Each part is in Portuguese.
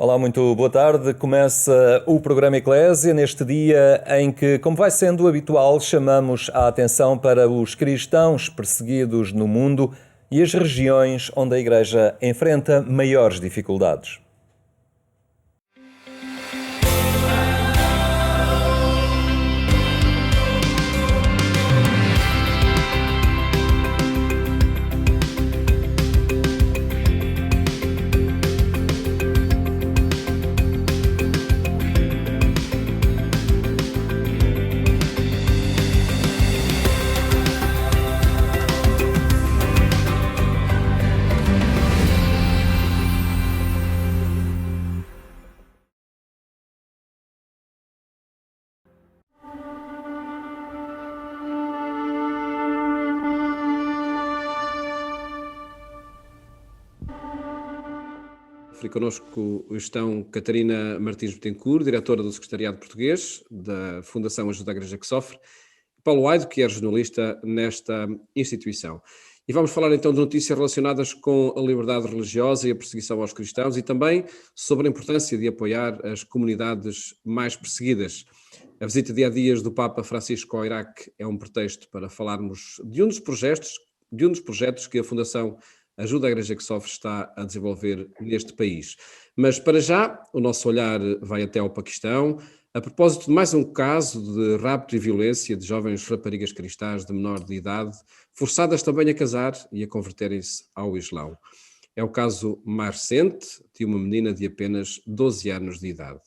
Olá, muito boa tarde. Começa o programa Eclésia neste dia em que, como vai sendo habitual, chamamos a atenção para os cristãos perseguidos no mundo e as regiões onde a Igreja enfrenta maiores dificuldades. Connosco estão Catarina Martins Betancourt, diretora do Secretariado Português da Fundação Ajuda à Igreja que Sofre, e Paulo Aido, que é jornalista nesta instituição. E vamos falar então de notícias relacionadas com a liberdade religiosa e a perseguição aos cristãos e também sobre a importância de apoiar as comunidades mais perseguidas. A visita de há dias do Papa Francisco ao Iraque é um pretexto para falarmos de um dos projetos que a Fundação Ajuda à Igreja que Sofre está a desenvolver neste país. Mas para já, o nosso olhar vai até ao Paquistão, a propósito de mais um caso de rapto e violência de jovens raparigas cristãs de menor de idade, forçadas também a casar e a converterem-se ao Islão. É o caso mais recente de uma menina de apenas 12 anos de idade.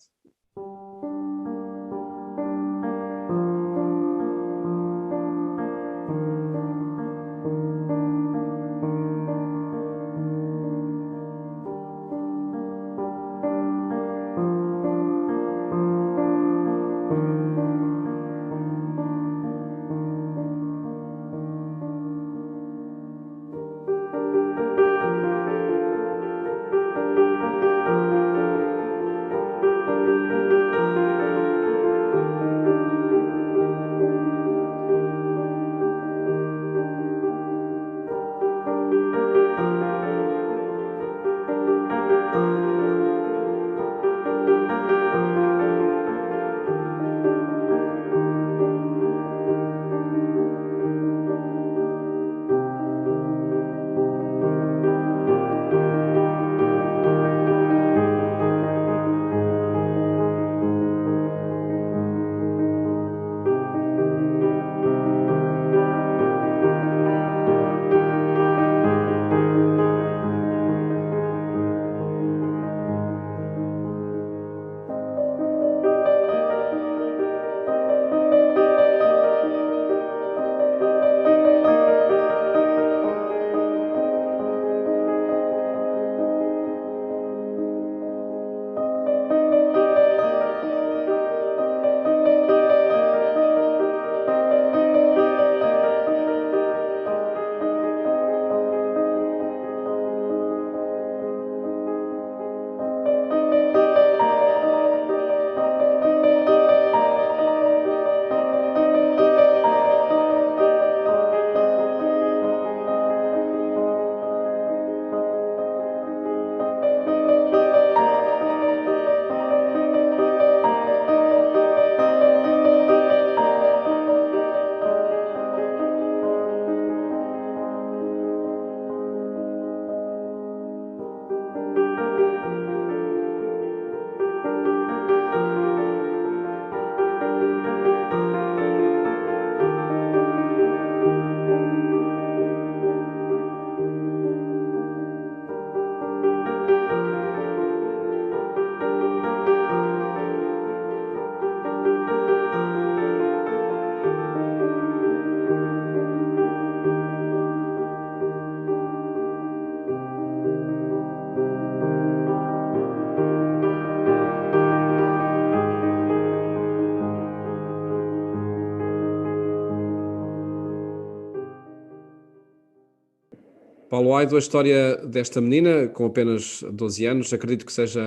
Paulo Aido, a história desta menina, com apenas 12 anos, acredito que seja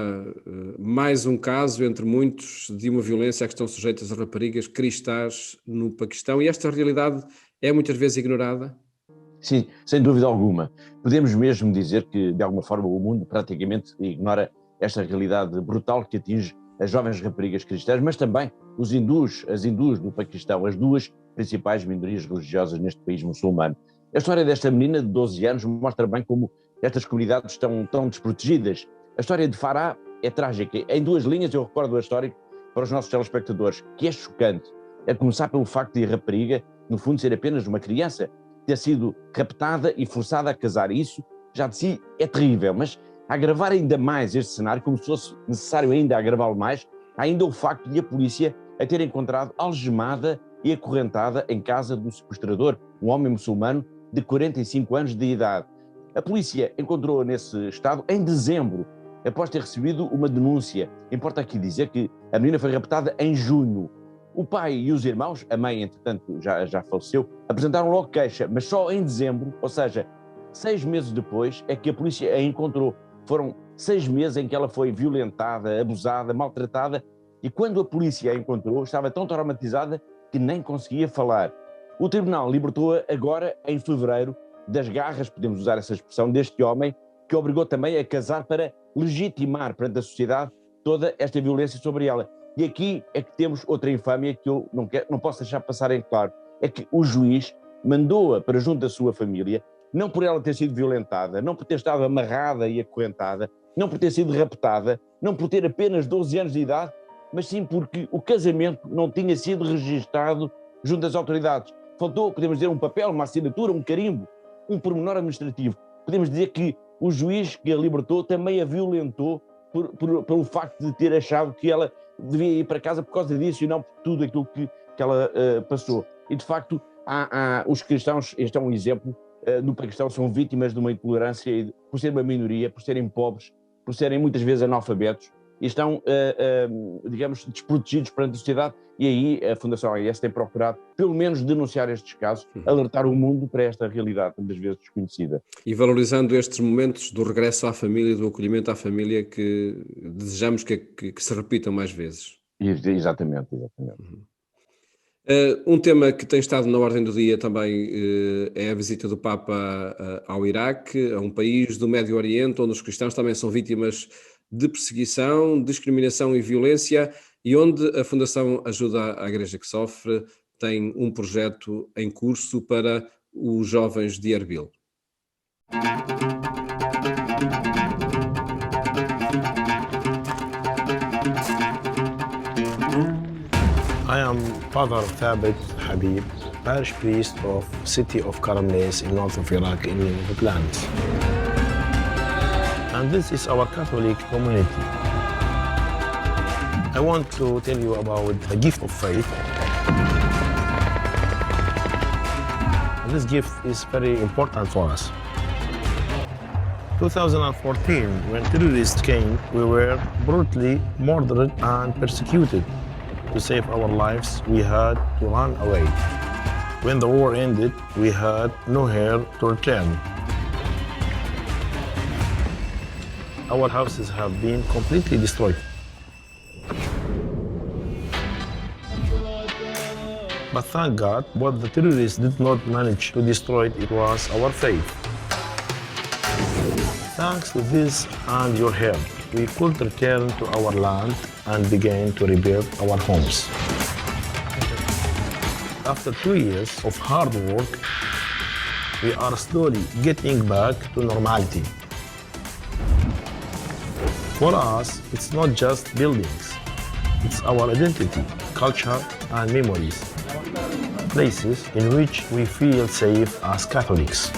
mais um caso entre muitos de uma violência a que estão sujeitas as raparigas cristãs no Paquistão, e esta realidade é muitas vezes ignorada? Sim, sem dúvida alguma. Podemos mesmo dizer que, de alguma forma, o mundo praticamente ignora esta realidade brutal que atinge as jovens raparigas cristãs, mas também os hindus, as hindus do Paquistão, as duas principais minorias religiosas neste país muçulmano. A história desta menina de 12 anos mostra bem como estas comunidades estão tão desprotegidas. A história de Farah é trágica. Em 2 linhas eu recordo a história para os nossos telespectadores, que é chocante. É começar pelo facto de a rapariga, no fundo, ser apenas uma criança, ter sido raptada e forçada a casar. Isso já de si é terrível, mas a agravar ainda mais este cenário, como se fosse necessário ainda agravá-lo mais, há ainda o facto de a polícia a ter encontrado algemada e acorrentada em casa do sequestrador, um homem muçulmano de 45 anos de idade. A polícia encontrou-a nesse estado em dezembro, após ter recebido uma denúncia. Importa aqui dizer que a menina foi raptada em junho. O pai e os irmãos, a mãe, entretanto, já faleceu, apresentaram logo queixa, mas só em dezembro, ou seja, 6 meses depois, é que a polícia a encontrou. Foram 6 meses em que ela foi violentada, abusada, maltratada, e quando a polícia a encontrou, estava tão traumatizada que nem conseguia falar. O tribunal libertou-a agora em fevereiro das garras, podemos usar essa expressão, deste homem, que obrigou também a casar para legitimar perante a sociedade toda esta violência sobre ela. E aqui é que temos outra infâmia que eu não posso deixar passar em claro, é que o juiz mandou-a para junto da sua família, não por ela ter sido violentada, não por ter estado amarrada e acorrentada, não por ter sido raptada, não por ter apenas 12 anos de idade, mas sim porque o casamento não tinha sido registado junto às autoridades. Faltou, podemos dizer, um papel, uma assinatura, um carimbo, um pormenor administrativo. Podemos dizer que o juiz que a libertou também a violentou pelo facto de ter achado que ela devia ir para casa por causa disso e não por tudo aquilo que ela passou. E, de facto, os cristãos, este é um exemplo, no Paquistão são vítimas de uma intolerância por ser uma minoria, por serem pobres, por serem muitas vezes analfabetos e estão, digamos, desprotegidos perante a sociedade. E aí a Fundação AIS tem procurado, pelo menos, denunciar estes casos, alertar o mundo para esta realidade, muitas vezes desconhecida. E valorizando estes momentos do regresso à família, do acolhimento à família, que desejamos que se repitam mais vezes. Exatamente. Um tema que tem estado na ordem do dia também é a visita do Papa ao Iraque, a um país do Médio Oriente, onde os cristãos também são vítimas de perseguição, discriminação e violência, e onde a Fundação Ajuda à Igreja que Sofre tem um projeto em curso para os jovens de Erbil. I am Father Thabit Habib, parish priest of city of Karamnes in north of Iraq in Levant. And this is our Catholic community. I want to tell you about the gift of faith. And this gift is very important for us. 2014, when terrorists came, we were brutally murdered and persecuted. To save our lives, we had to run away. When the war ended, we had nowhere to return. Our houses have been completely destroyed. But thank God, what the terrorists did not manage to destroy it was our faith. Thanks to this and your help, we could return to our land and begin to rebuild our homes. After 2 years of hard work, we are slowly getting back to normality. For us, it's not just buildings. It's our identity, culture, and memories. Places in which we feel safe as Catholics.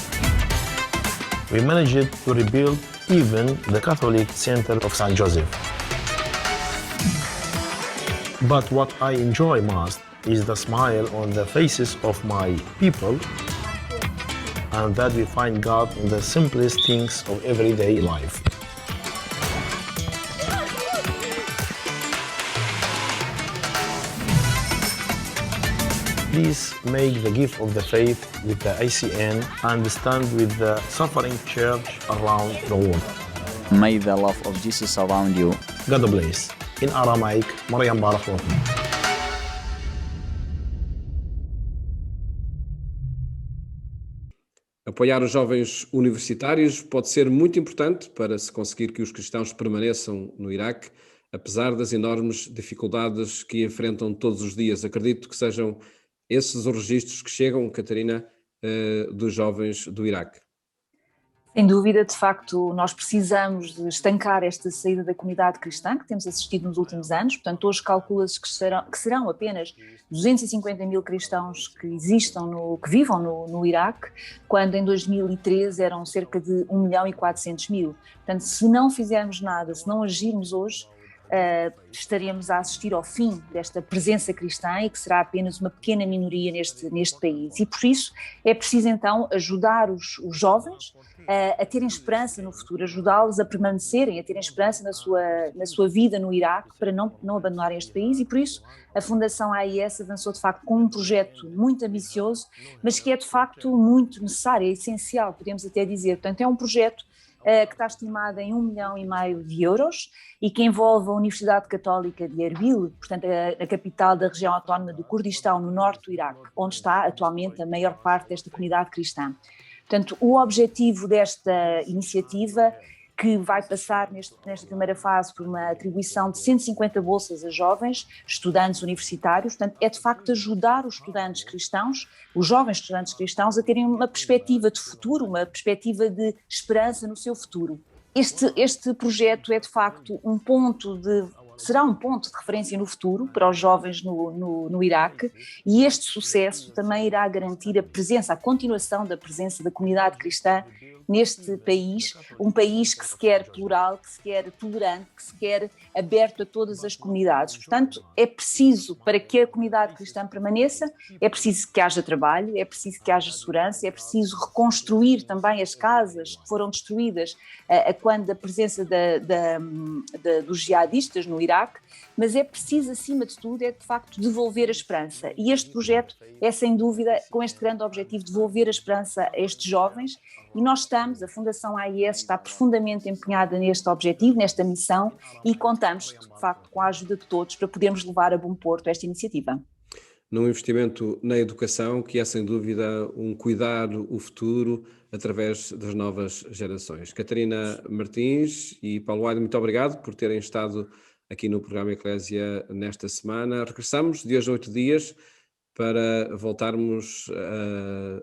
We managed to rebuild even the Catholic Center of St. Joseph. But what I enjoy most is the smile on the faces of my people, and that we find God in the simplest things of everyday life. Please make the gift of the faith with the ICN and stand with the suffering church around the world. May the love of Jesus surround you. God bless. In Aramaic, Maryam Barakot. A Apoiar os jovens universitários pode ser muito importante para se conseguir que os cristãos permaneçam no Iraque, apesar das enormes dificuldades que enfrentam todos os dias. Acredito que sejam esses os registros que chegam, Catarina, dos jovens do Iraque. Sem dúvida, de facto, nós precisamos de estancar esta saída da comunidade cristã que temos assistido nos últimos anos. Portanto, hoje calcula-se que serão apenas 250 mil cristãos que vivam no Iraque, quando em 2013 eram cerca de 1.400.000. Portanto, se não fizermos nada, se não agirmos hoje, estaremos a assistir ao fim desta presença cristã e que será apenas uma pequena minoria neste país. E por isso é preciso então ajudar os jovens a terem esperança no futuro, ajudá-los a permanecerem, a terem esperança na sua vida no Iraque para não abandonarem este país, e por isso a Fundação AIS avançou de facto com um projeto muito ambicioso, mas que é de facto muito necessário, é essencial, podemos até dizer. Portanto, é um projeto que está estimado em 1,5 milhão de euros e que envolve a Universidade Católica de Erbil, portanto a capital da região autónoma do Kurdistão, no norte do Iraque, onde está atualmente a maior parte desta comunidade cristã. Portanto, o objetivo desta iniciativa, que vai passar nesta primeira fase por uma atribuição de 150 bolsas a jovens, estudantes universitários, portanto, é de facto ajudar os estudantes cristãos, os jovens estudantes cristãos, a terem uma perspectiva de futuro, uma perspectiva de esperança no seu futuro. Este projeto é de facto será um ponto de referência no futuro para os jovens no Iraque, e este sucesso também irá garantir a continuação da presença da comunidade cristã neste país, um país que se quer plural, que se quer tolerante, que se quer aberto a todas as comunidades. Portanto, é preciso, para que a comunidade cristã permaneça, é preciso que haja trabalho, é preciso que haja segurança, é preciso reconstruir também as casas que foram destruídas quando da presença dos jihadistas no Iraque, mas é preciso, acima de tudo, de facto devolver a esperança. E este projeto é, sem dúvida, com este grande objetivo de devolver a esperança a estes jovens, e a Fundação AIS está profundamente empenhada neste objetivo, nesta missão, e contamos, de facto, com a ajuda de todos para podermos levar a bom porto esta iniciativa. Num investimento na educação, que é sem dúvida um cuidar o futuro através das novas gerações. Catarina Martins e Paulo White, muito obrigado por terem estado aqui no programa Eclésia nesta semana. Regressamos de hoje a 8 dias para voltarmos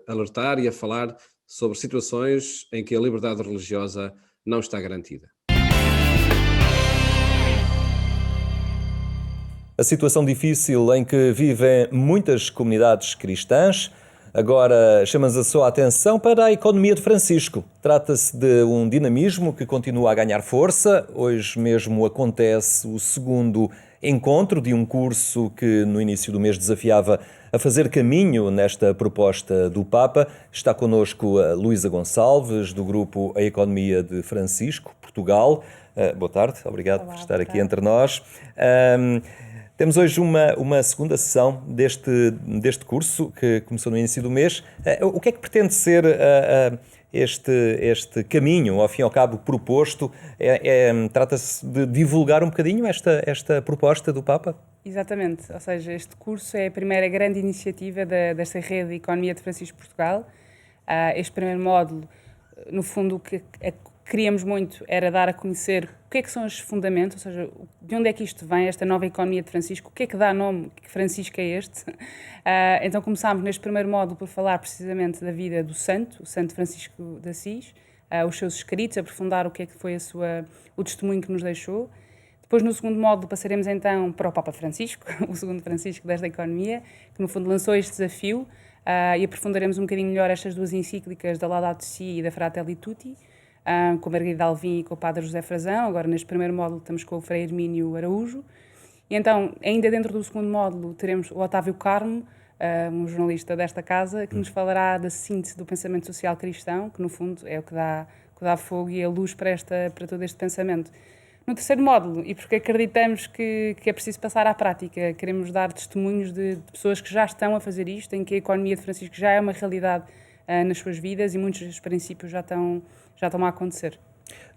a alertar e a falar sobre situações em que a liberdade religiosa não está garantida. A situação difícil em que vivem muitas comunidades cristãs agora chama-nos a sua atenção para a economia de Francisco. Trata-se de um dinamismo que continua a ganhar força. Hoje mesmo acontece o segundo encontro de um curso que no início do mês desafiava a fazer caminho nesta proposta do Papa. Está connosco a Luísa Gonçalves, do grupo A Economia de Francisco, Portugal. Boa tarde, obrigado por estar aqui entre nós. Temos hoje uma segunda sessão deste curso, que começou no início do mês. O que é que pretende ser este caminho, ao fim e ao cabo, proposto? Trata-se de divulgar um bocadinho esta proposta do Papa? Exatamente, ou seja, este curso é a primeira grande iniciativa desta rede de Economia de Francisco Portugal. Este primeiro módulo, no fundo, o que queríamos muito era dar a conhecer o que é que são os fundamentos, ou seja, de onde é que isto vem, esta nova economia de Francisco, o que é que dá nome, que Francisco é este. Então começámos neste primeiro módulo por falar precisamente da vida do santo, o Santo Francisco de Assis, os seus escritos, aprofundar o que é que foi o testemunho que nos deixou. Depois, no segundo módulo, passaremos então para o Papa Francisco, o segundo Francisco desta economia, que no fundo lançou este desafio, e aprofundaremos um bocadinho melhor estas duas encíclicas da Laudato Si e da Fratelli Tutti, com a Margarida Alvim e com o Padre José Frazão. Agora, neste primeiro módulo, estamos com o Frei Hermínio Araújo. E então, ainda dentro do segundo módulo, teremos o Otávio Carmo, um jornalista desta casa, que nos falará da síntese do pensamento social cristão, que no fundo é o que dá fogo e a luz para todo este pensamento. No terceiro módulo, e porque acreditamos que é preciso passar à prática, queremos dar testemunhos de pessoas que já estão a fazer isto, em que a economia de Francisco já é uma realidade nas suas vidas e muitos dos princípios já estão a acontecer.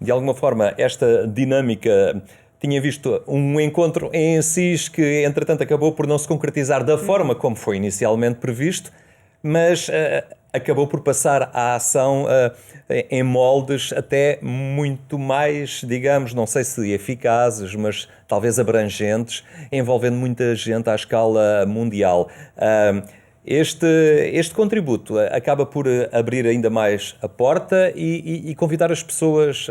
De alguma forma, esta dinâmica tinha visto um encontro em Assis que, entretanto, acabou por não se concretizar da forma como foi inicialmente previsto, mas acabou por passar a ação em moldes até muito mais, digamos, não sei se eficazes, mas talvez abrangentes, envolvendo muita gente à escala mundial. Este contributo acaba por abrir ainda mais a porta e convidar as pessoas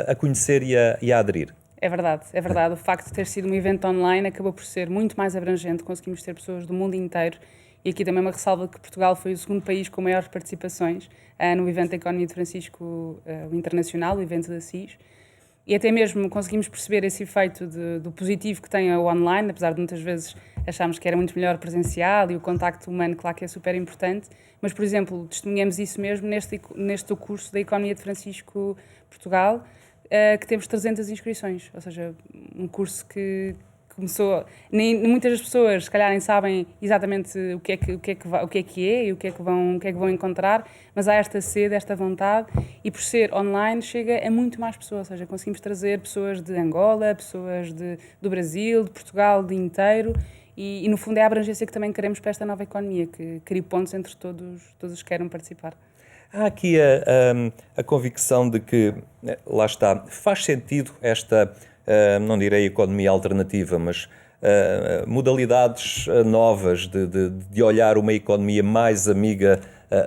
a conhecer e a aderir. É verdade, é verdade. O facto de ter sido um evento online acabou por ser muito mais abrangente, conseguimos ter pessoas do mundo inteiro. E aqui também uma ressalva que Portugal foi o segundo país com maiores participações no evento da Economia de Francisco o Internacional, o evento da CIS. E até mesmo conseguimos perceber esse efeito do positivo que tem o online, apesar de muitas vezes acharmos que era muito melhor presencial e o contacto humano, claro que é super importante. Mas, por exemplo, testemunhamos isso mesmo neste curso da Economia de Francisco Portugal, que temos 300 inscrições, ou seja, um curso que começou, muitas das pessoas se calhar nem sabem exatamente o que é e o que é que vão encontrar, mas há esta sede, esta vontade, e por ser online chega a muito mais pessoas, ou seja, conseguimos trazer pessoas de Angola, pessoas do Brasil, de Portugal, de inteiro, e no fundo é a abrangência que também queremos para esta nova economia, que crie pontos entre todos os que queiram participar. Há aqui a convicção de que, lá está, faz sentido esta, não direi economia alternativa, mas modalidades novas de olhar uma economia mais amiga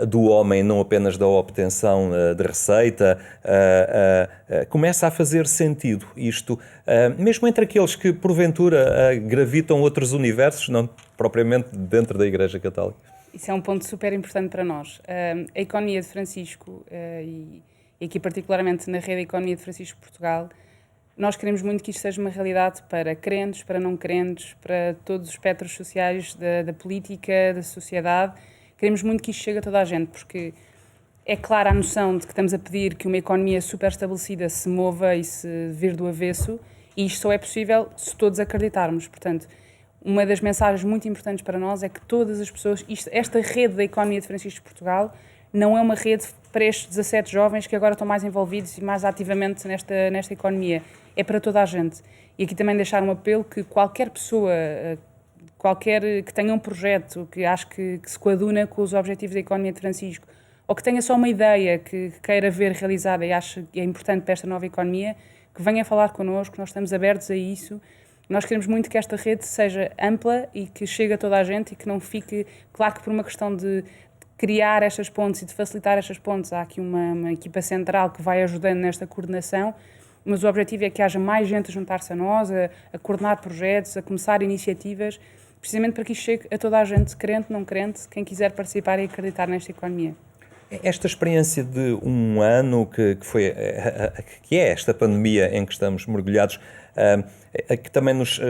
do homem, não apenas da obtenção de receita, começa a fazer sentido isto, mesmo entre aqueles que porventura gravitam outros universos, não propriamente dentro da Igreja Católica. Isso é um ponto super importante para nós. A Economia de Francisco, e aqui particularmente na rede Economia de Francisco Portugal, nós queremos muito que isto seja uma realidade para crentes, para não crentes, para todos os espectros sociais da política, da sociedade. Queremos muito que isto chegue a toda a gente, porque é clara a noção de que estamos a pedir que uma economia super estabelecida se mova e se vir do avesso, e isto só é possível se todos acreditarmos. Portanto, uma das mensagens muito importantes para nós é que todas as pessoas, esta rede da Economia de Francisco de Portugal não é uma rede para estes 17 jovens que agora estão mais envolvidos e mais ativamente nesta economia, é para toda a gente. E aqui também deixar um apelo que qualquer pessoa, qualquer que tenha um projeto que acho que se coaduna com os objetivos da Economia de Francisco, ou que tenha só uma ideia que queira ver realizada e acha que é importante para esta nova economia, que venha falar connosco, nós estamos abertos a isso. Nós queremos muito que esta rede seja ampla e que chegue a toda a gente e que não fique, claro que por uma questão de criar estas pontes e de facilitar estas pontes, há aqui uma equipa central que vai ajudando nesta coordenação, mas o objetivo é que haja mais gente a juntar-se a nós, a coordenar projetos, a começar iniciativas, precisamente para que isto chegue a toda a gente, crente, não crente, quem quiser participar e acreditar nesta economia. Esta experiência de um ano que é esta pandemia em que estamos mergulhados, que também nos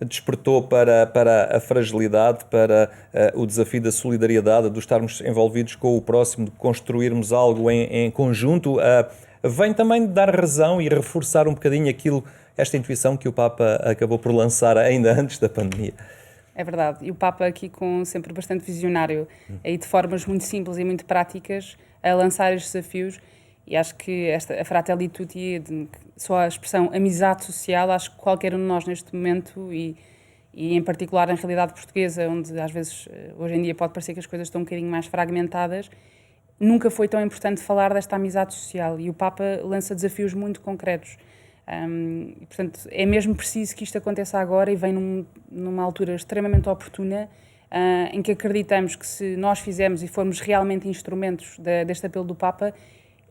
despertou para a fragilidade, para o desafio da solidariedade, de estarmos envolvidos com o próximo, de construirmos algo em conjunto, vem também dar razão e reforçar um bocadinho esta intuição que o Papa acabou por lançar ainda antes da pandemia. É verdade, e o Papa aqui sempre bastante visionário, aí de formas muito simples e muito práticas a lançar estes desafios, e acho que a Fratelli Tutti, só a expressão amizade social, acho que qualquer um de nós neste momento, e em particular na realidade portuguesa, onde às vezes hoje em dia pode parecer que as coisas estão um bocadinho mais fragmentadas, nunca foi tão importante falar desta amizade social, e o Papa lança desafios muito concretos. E, portanto, é mesmo preciso que isto aconteça agora e vem numa altura extremamente oportuna, em que acreditamos que se nós fizermos e formos realmente instrumentos deste apelo do Papa,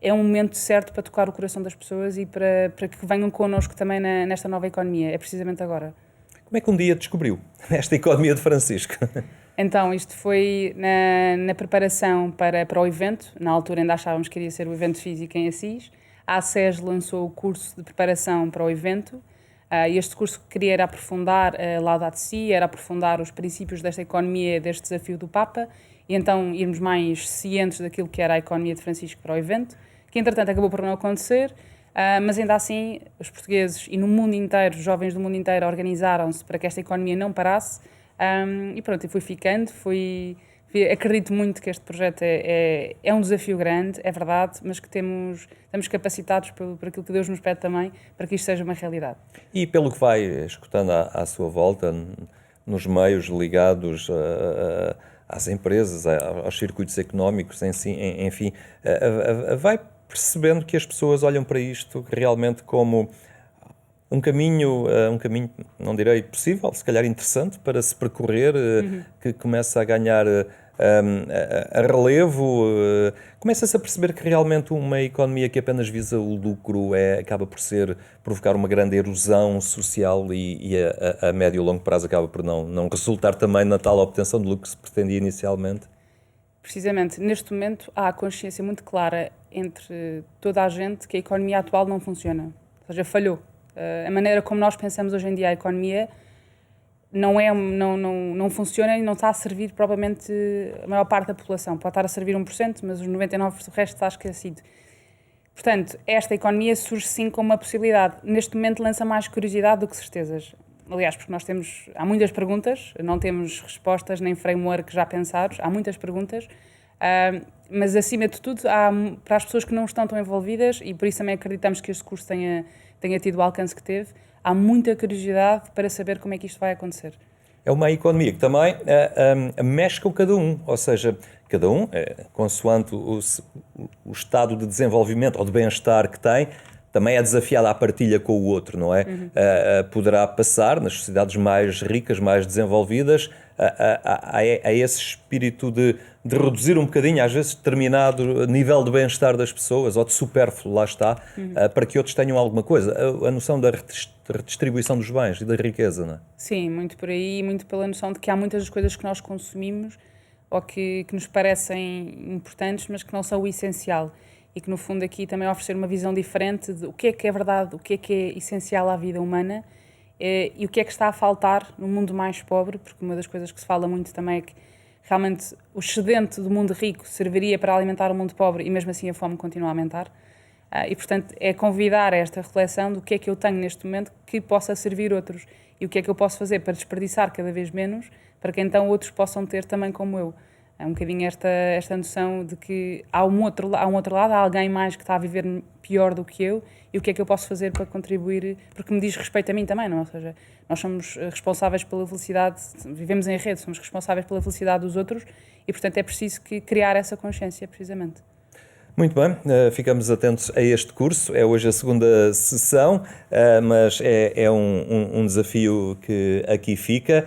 é um momento certo para tocar o coração das pessoas e para que venham connosco também nesta nova economia. É precisamente agora. Como é que um dia descobriu esta economia de Francisco? Então, isto foi na preparação para o evento. Na altura ainda achávamos que iria ser o evento físico em Assis. A ACES lançou o curso de preparação para o evento. Este curso queria era aprofundar a Laudato Si, era aprofundar os princípios desta economia, deste desafio do Papa, e então irmos mais cientes daquilo que era a economia de Francisco para o evento, que entretanto acabou por não acontecer, mas ainda assim os portugueses e no mundo inteiro, os jovens do mundo inteiro organizaram-se para que esta economia não parasse, e pronto, eu fui ficando, acredito muito que este projeto é um desafio grande, é verdade, mas que estamos capacitados por aquilo que Deus nos pede também, para que isto seja uma realidade. E pelo que vai escutando à sua volta, nos meios ligados às empresas, aos circuitos económicos, enfim, vai percebendo que as pessoas olham para isto realmente como um caminho, não direi possível, se calhar interessante para se percorrer, que começa a ganhar a relevo, começa-se a perceber que realmente uma economia que apenas visa o lucro acaba por provocar uma grande erosão social e a médio e longo prazo acaba por não resultar também na tal obtenção de lucro que se pretendia inicialmente. Precisamente, neste momento há a consciência muito clara entre toda a gente que a economia atual não funciona, ou seja, falhou. A maneira como nós pensamos hoje em dia a economia não funciona e não está a servir propriamente a maior parte da população. Pode estar a servir 1%, mas os 99% do resto está esquecido. Portanto, esta economia surge sim como uma possibilidade. Neste momento lança mais curiosidade do que certezas. Aliás, porque há muitas perguntas, não temos respostas nem framework já pensados, há muitas perguntas, mas acima de tudo, para as pessoas que não estão tão envolvidas, e por isso também acreditamos que este curso tenha tido o alcance que teve, há muita curiosidade para saber como é que isto vai acontecer. É uma economia que também mexe com cada um, ou seja, cada um, consoante o estado de desenvolvimento ou de bem-estar que tem, também é desafiado à partilha com o outro, não é? Poderá passar nas sociedades mais ricas, mais desenvolvidas, a esse espírito de reduzir um bocadinho, às vezes, determinado nível de bem-estar das pessoas, ou de supérfluo, lá está, para que outros tenham alguma coisa. A noção da redistribuição dos bens e da riqueza, não é? Sim, muito por aí, muito pela noção de que há muitas das coisas que nós consumimos ou que nos parecem importantes, mas que não são o essencial. E que, no fundo, aqui também oferecer uma visão diferente de o que é verdade, o que é essencial à vida humana e o que é que está a faltar no mundo mais pobre, porque uma das coisas que se fala muito também é que realmente o excedente do mundo rico serviria para alimentar o mundo pobre e mesmo assim a fome continua a aumentar. E, portanto, é convidar a esta reflexão do que é que eu tenho neste momento que possa servir outros e o que é que eu posso fazer para desperdiçar cada vez menos para que então outros possam ter também como eu. É um bocadinho esta noção de que há um outro lado, há alguém mais que está a viver pior do que eu e o que é que eu posso fazer para contribuir, porque me diz respeito a mim também, não é? Ou seja, nós somos responsáveis pela felicidade, vivemos em rede, somos responsáveis pela felicidade dos outros e, portanto, é preciso criar essa consciência, precisamente. Muito bem, ficamos atentos a este curso. É hoje a segunda sessão, mas é um desafio que aqui fica.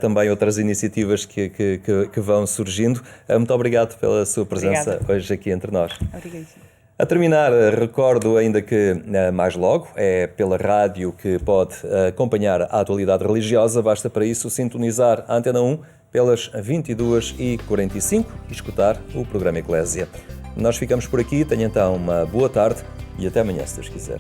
Também outras iniciativas que vão surgindo. Muito obrigado pela sua presença hoje aqui entre nós. Obrigadíssimo. A terminar, recordo ainda que mais logo é pela rádio que pode acompanhar a atualidade religiosa. Basta para isso sintonizar a Antena 1 pelas 22h45 e escutar o programa Eclésia. Nós ficamos por aqui, tenha então uma boa tarde e até amanhã, se Deus quiser.